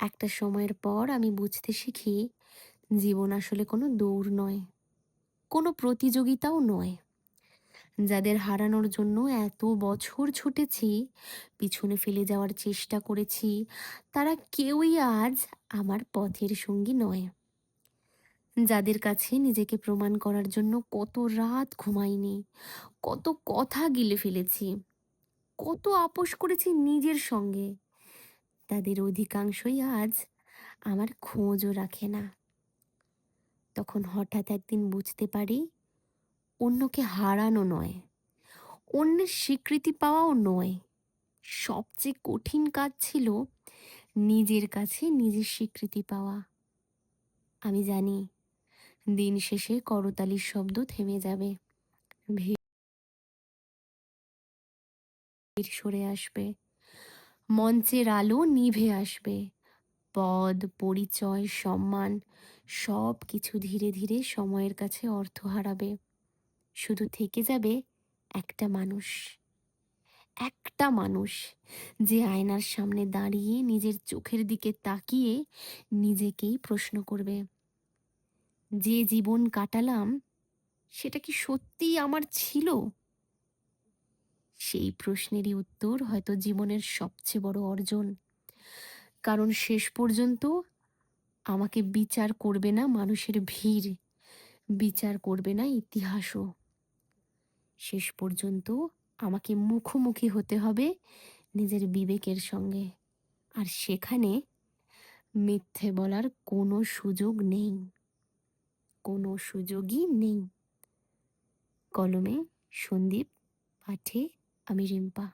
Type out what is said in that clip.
একটা সময়ের পর আমি বুঝতে শিখি জীবন আসলে কোনো দৌড় নয়, কোনো প্রতিযোগিতাও নয়। যাদের হারানোর জন্য এত বছর ছুটেছি, পিছনে ফেলে যাওয়ার চেষ্টা করেছি, তারা কেউই আজ আমার পথের সঙ্গী নয়। যাদের কাছে নিজেকে প্রমাণ করার জন্য কত রাত ঘুমাইনি, কত কথা গিলে ফেলেছি, কত আপোস করেছি নিজের সঙ্গে, তাদের অধিকাংশই আজ আমার খোঁজও রাখে না। তখন হঠাৎ একদিন বুঝতে পারি, অন্যকে হারানো নয়, অন্যের স্বীকৃতি পাওয়াও নয়, সবচেয়ে কঠিন কাজ ছিল নিজের কাছে নিজের স্বীকৃতি পাওয়া। আমি জানি দিন শেষে করতালির শব্দ থেমে যাবে, ভিড় সরে আসবে, মঞ্চের আলো নিভে আসবে, পদ, পরিচয়, সম্মান সব কিছু ধীরে ধীরে সময়ের কাছে অর্থ হারাবে। শুধু থেকে যাবে একটা মানুষ, একটা মানুষ যে আয়নার সামনে দাঁড়িয়ে নিজের চোখের দিকে তাকিয়ে নিজেকেই প্রশ্ন করবে, যে জীবন কাটালাম সেটা কি সত্যিই আমার ছিল? সেই প্রশ্নেরই উত্তর হয়তো জীবনের সবচেয়ে বড় অর্জন। কারণ শেষ পর্যন্ত আমাকে বিচার করবে না মানুষের ভিড়, বিচার করবে না ইতিহাসও। শেষ পর্যন্ত আমাকে মুখোমুখি হতে হবে নিজের বিবেকের সঙ্গে। আর সেখানে মিথ্যে বলার কোনো সুযোগ নেই, কোনো সুযোগই নেই। কলমে সন্দীপ, পাঠে আমি রিম্পা।